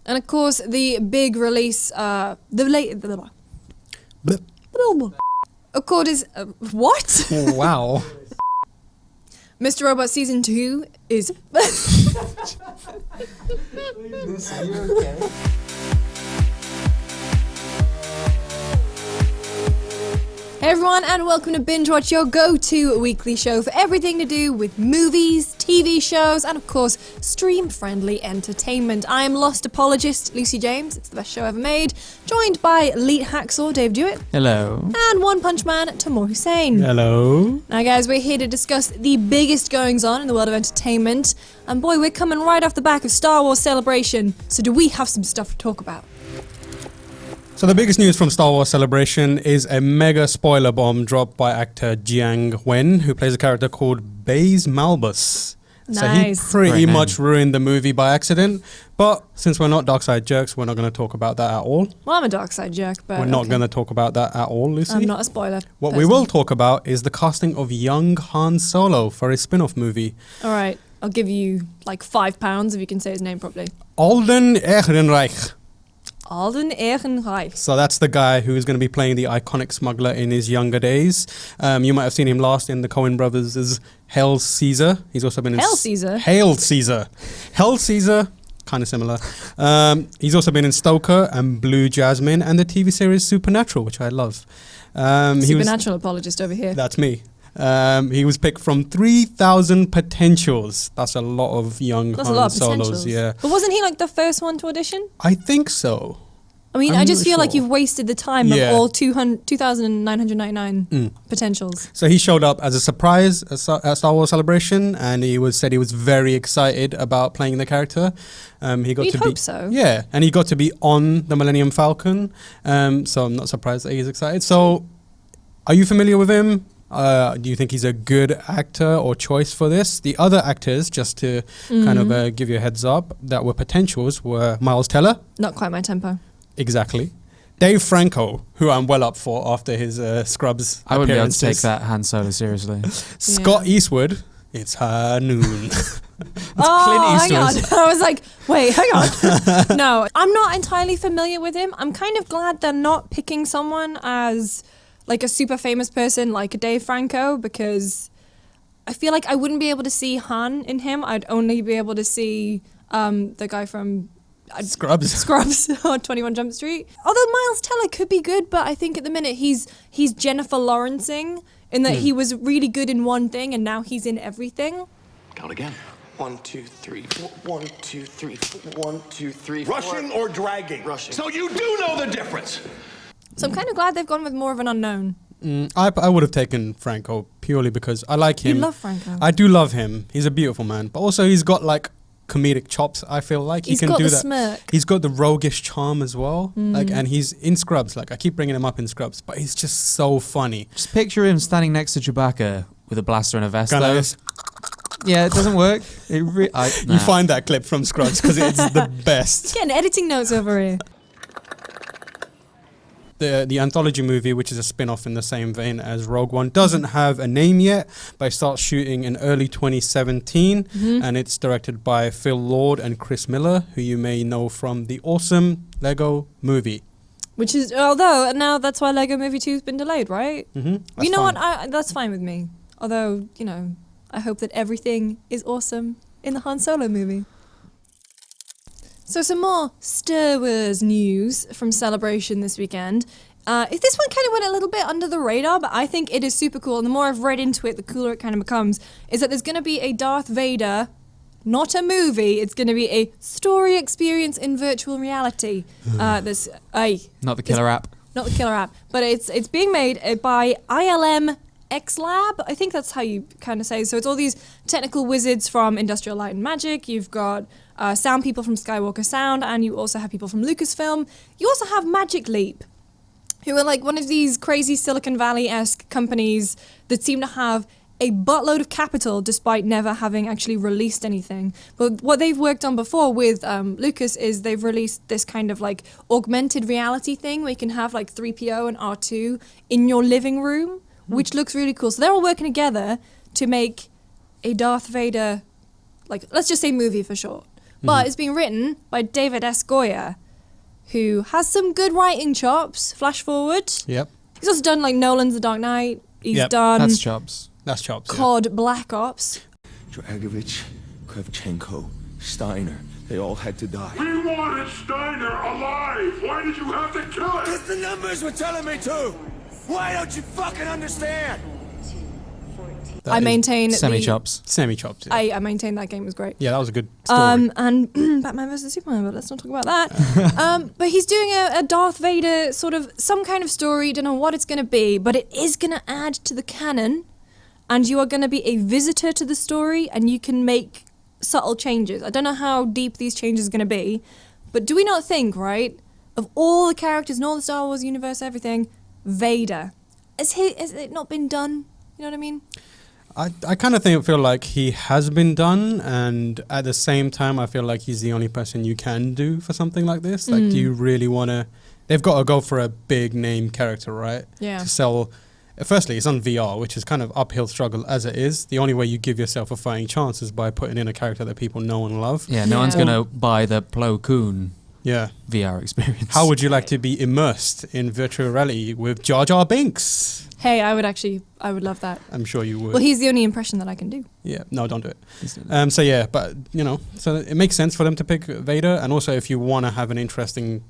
And of course, the big release, Of course, is what? Wow. Mr. Robot Season 2 is... Are you okay? Hey everyone, and welcome to Bingewatch, your go-to weekly show for everything to do with movies, TV shows, and of course, stream-friendly entertainment. I am Lost Apologist, Lucy James, it's the best show ever made, joined by Elite Hacksaw, Dave Dewitt. Hello. And One Punch Man, Tamoor Hussain. Hello. Now guys, we're here to discuss the biggest goings-on in the world of entertainment, and boy, we're coming right off the back of Star Wars Celebration, so do we have some stuff to talk about? So the biggest news from Star Wars Celebration is a mega spoiler bomb dropped by actor Jiang Wen, who plays a character called Baze Malbus. Nice. So he pretty Great much ruined the movie by accident. But since we're not dark side jerks, we're not going to talk about that at all. Well, I'm a dark side jerk, but We're not okay. going to talk about that at all, Lucy. I'm not a spoiler. What we will talk about is the casting of young Han Solo for a spin-off movie. Alright, I'll give you like £5 if you can say his name properly. Alden Ehrenreich. Alden Ehrenreich. So that's the guy who is going to be playing the iconic smuggler in his younger days. You might have seen him last in the Coen Brothers' Hail Caesar. He's also been in Hail Caesar? Hail Caesar. Hail Caesar, kind of similar. He's also been in Stoker and Blue Jasmine and the TV series Supernatural, which I love. Supernatural apologist over here. That's me. He was picked from 3,000 potentials. That's a lot of young That's a Han lot of Solos, potentials. yeah. But wasn't he like the first one to audition? I think so. I mean, I'm I just not feel like sure. you've wasted the time Yeah. of all 2,999 potentials. So he showed up as a surprise at Star Wars Celebration, and said he was very excited about playing the character. He got You'd to be, hope so. Yeah, and he got to be on the Millennium Falcon. So I'm not surprised that he's excited. So, are you familiar with him? Do you think he's a good actor or choice for this? The other actors, just to kind of give you a heads up, that were potentials were Miles Teller. Not quite my tempo. Exactly. Dave Franco, who I'm well up for after his Scrubs I wouldn't be able to take appearances. that Han Solo seriously. Scott Eastwood. It's high noon. Oh, hang on. Eastwood. I was like, wait, hang on. No, I'm not entirely familiar with him. I'm kind of glad they're not picking someone as like a super famous person like a Dave Franco, because I feel like I wouldn't be able to see Han in him. I'd only be able to see the guy from Scrubs or 21 Jump Street. Although Miles Teller could be good, but I think at the minute he's Jennifer Lawrencing in that he was really good in one thing and now he's in everything. Count again. 1, 2, 3, 4. 1, 2, 3, 4. 1, 2, 3, 4. Rushing or dragging? Rushing. So you do know the difference. So I'm kind of glad they've gone with more of an unknown. I would have taken Franco purely because I like him. You love Franco. I do love him. He's a beautiful man. But also he's got like comedic chops, I feel like. He's he can got do the that. smirk. He's got the roguish charm as well. Like, and he's in Scrubs. Like, I keep bringing him up in Scrubs, but he's just so funny. Just picture him standing next to Chewbacca with a blaster and a vest, Kinda though. is- Yeah, it doesn't work. You find that clip from Scrubs because it's the best. Getting editing notes over here. The anthology movie, which is a spin-off in the same vein as Rogue One, doesn't have a name yet, but it starts shooting in early 2017, and it's directed by Phil Lord and Chris Miller, who you may know from the awesome Lego movie. Which is, although now that's why Lego Movie 2 has been delayed, right? Mm-hmm. You know what? That's fine with me. Although, you know, I hope that everything is awesome in the Han Solo movie. So some more Star Wars news from Celebration this weekend. This one kind of went a little bit under the radar, but I think it is super cool. And the more I've read into it, the cooler it kind of becomes. Is that there's going to be a Darth Vader, not a movie. It's going to be a story experience in virtual reality. Not the killer app. Not the killer app, but it's being made by ILM X Lab. I think that's how you kind of say. So it's all these technical wizards from Industrial Light and Magic. You've got sound people from Skywalker Sound, and you also have people from Lucasfilm. You also have Magic Leap, who are like one of these crazy Silicon Valley-esque companies that seem to have a buttload of capital despite never having actually released anything. But what they've worked on before with Lucas is they've released this kind of like augmented reality thing where you can have like 3PO and R2 in your living room, which looks really cool. So they're all working together to make a Darth Vader, like, let's just say movie for short, But it's being written by David S. Goyer, who has some good writing chops. Flash forward. Yep. He's also done like Nolan's The Dark Knight. He's Yep. done That's chops. That's chops. Yeah. COD Black Ops. Dragovich, Kravchenko, Steiner, they all had to die. We wanted Steiner alive! Why did you have to kill him? Because the numbers were telling me to! Why don't you fucking understand? I maintain Semi-chops. Semi-chops. Yeah. I maintain that game was great. Yeah, that was a good story. And Batman vs Superman, but let's not talk about that. But he's doing a Darth Vader sort of some kind of story. Don't know what it's going to be, but it is going to add to the canon, and you are going to be a visitor to the story, and you can make subtle changes. I don't know how deep these changes are going to be, but do we not think, right, of all the characters in all the Star Wars universe, everything, Vader, has it not been done? You know what I mean? I kind of feel like he has been done, and at the same time, I feel like he's the only person you can do for something like this. Like, do you really want to? They've got to go for a big name character, right? Yeah. To sell. Firstly, it's on VR, which is kind of uphill struggle as it is. The only way you give yourself a fighting chance is by putting in a character that people know and love. Yeah, no Yeah. one's going to buy the Plo Koon Yeah. VR experience. How would you like to be immersed in virtual reality with Jar Jar Binks? Hey, I would love that. I'm sure you would. Well, he's the only impression that I can do. Yeah, no, don't do it. So yeah, but so it makes sense for them to pick Vader, and also if you want to have an interesting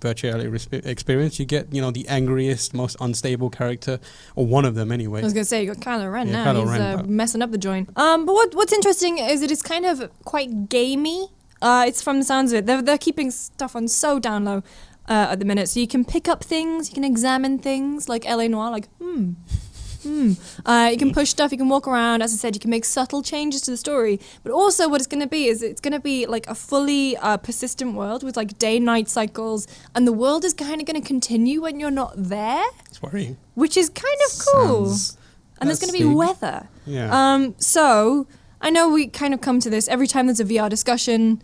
virtual reality experience, you get the angriest, most unstable character, or one of them anyway. I was gonna say you got Kylo Ren Yeah, now. Kylo He's Ren, messing up the joint. But what's interesting is it is kind of quite gamey. It's from the sounds of it. They're keeping stuff on so down low at the minute, so you can pick up things, you can examine things like LA Noire, like you can push stuff, you can walk around. As I said, you can make subtle changes to the story. But also what it's going to be is it's going to be like a fully persistent world with like day-night cycles. And the world is kind of going to continue when you're not there, It's worrying. which is kind of cool. Sounds- And there's going to be That's weather. Yeah. So I know we kind of come to this every time there's a VR discussion.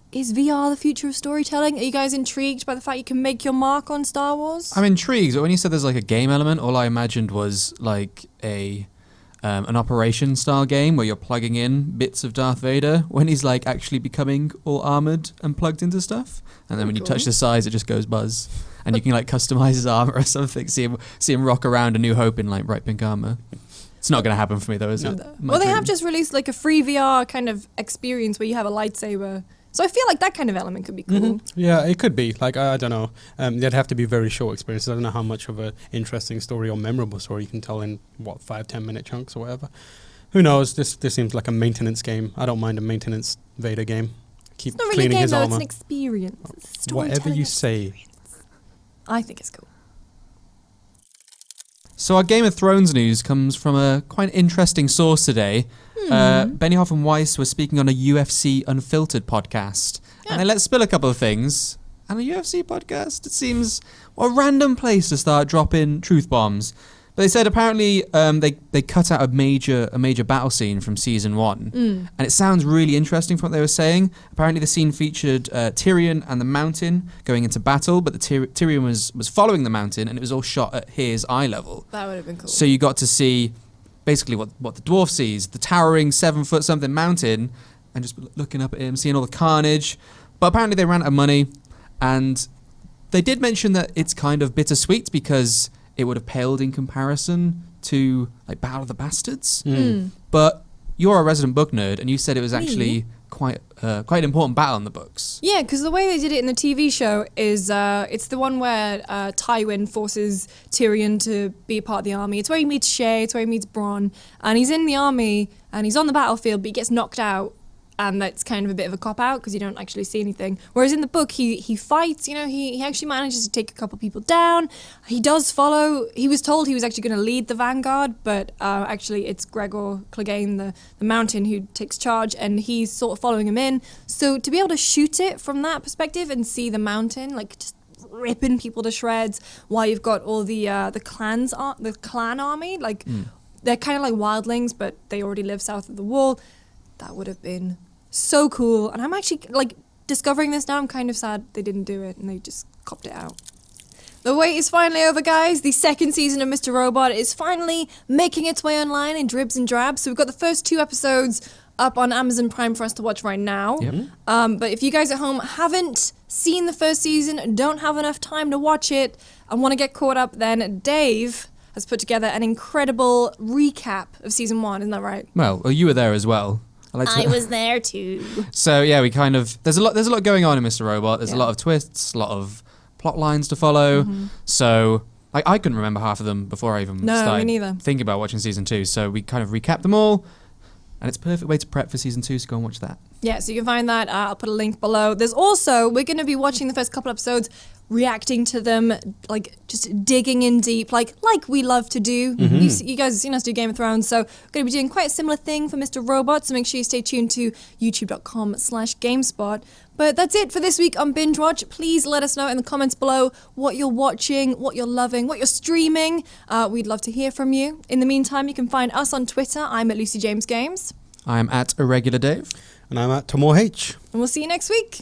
Is VR the future of storytelling? Are you guys intrigued by the fact you can make your mark on Star Wars? I'm intrigued, but when you said there's like a game element, all I imagined was like an Operation style game where you're plugging in bits of Darth Vader when he's like actually becoming all armored and plugged into stuff, and then when you touch the sides, it just goes buzz, and you can like customize his armor or something. See him rock around A New Hope in like bright pink armor. It's not going to happen for me though, is it? Well, they have just released like a free VR kind of experience where you have a lightsaber. So I feel like that kind of element could be cool. Yeah, it could be. Like, I don't know. They'd have to be very short experiences. I don't know how much of an interesting story or memorable story you can tell in, 5-10 minute chunks or whatever. Who knows? This seems like a maintenance game. I don't mind a maintenance Vader game. Keep It's not really a cleaning game his though, armor. it's an experience. It's a Whatever storytelling you say. experience. I think it's cool. So our Game of Thrones news comes from a quite interesting source today. Benioff and Weiss were speaking on a UFC Unfiltered podcast. And they let spill a couple of things. And a UFC podcast, it seems a random place to start dropping truth bombs. But they said apparently they cut out a major battle scene from season 1. And it sounds really interesting from what they were saying. Apparently the scene featured Tyrion and the Mountain going into battle, but the Tyrion was following the Mountain, and it was all shot at his eye level. That would have been cool. So you got to see basically what the dwarf sees, the towering 7-foot something mountain, and just looking up at him, seeing all the carnage. But apparently they ran out of money, and they did mention that it's kind of bittersweet because it would have paled in comparison to like Battle of the Bastards. But you're a resident book nerd, and you said it was actually quite an important battle in the books. Yeah, because the way they did it in the TV show is it's the one where Tywin forces Tyrion to be a part of the army. It's where he meets Shay, it's where he meets Bronn, and he's in the army, and he's on the battlefield, but he gets knocked out. And that's kind of a bit of a cop-out because you don't actually see anything. Whereas in the book, he fights, he actually manages to take a couple people down. He does follow. He was told he was actually going to lead the vanguard, but actually it's Gregor Clegane, the Mountain, who takes charge, and he's sort of following him in. So to be able to shoot it from that perspective and see the Mountain, like just ripping people to shreds, while you've got all the clan army, like they're kind of like wildlings, but they already live south of the wall. That would have been so cool. And I'm actually, like, discovering this now, I'm kind of sad they didn't do it and they just copped it out. The wait is finally over, guys. The second season of Mr. Robot is finally making its way online in dribs and drabs. So we've got the first 2 episodes up on Amazon Prime for us to watch right now. Yep. But if you guys at home haven't seen the first season, don't have enough time to watch it, and want to get caught up, then Dave has put together an incredible recap of season 1. Isn't that right? Well, you were there as well. I was there too. So yeah, we kind of there's a lot going on in Mr. Robot. There's a lot of twists, a lot of plot lines to follow. So I couldn't remember half of them before I even started me neither. thinking about watching season 2. So we kind of recapped them all, and it's a perfect way to prep for season 2. So go and watch that. Yeah, so you can find that. I'll put a link below. There's also, we're going to be watching the first couple episodes, reacting to them, like just digging in deep, like we love to do. You guys have seen us do Game of Thrones, so we're going to be doing quite a similar thing for Mr. Robot, so make sure you stay tuned to youtube.com/GameSpot. But that's it for this week on Binge Watch. Please let us know in the comments below what you're watching, what you're loving, what you're streaming. We'd love to hear from you. In the meantime, you can find us on Twitter. I'm at Lucy James Games. I am at Irregular Dave. And I'm at Tamoor H. And we'll see you next week.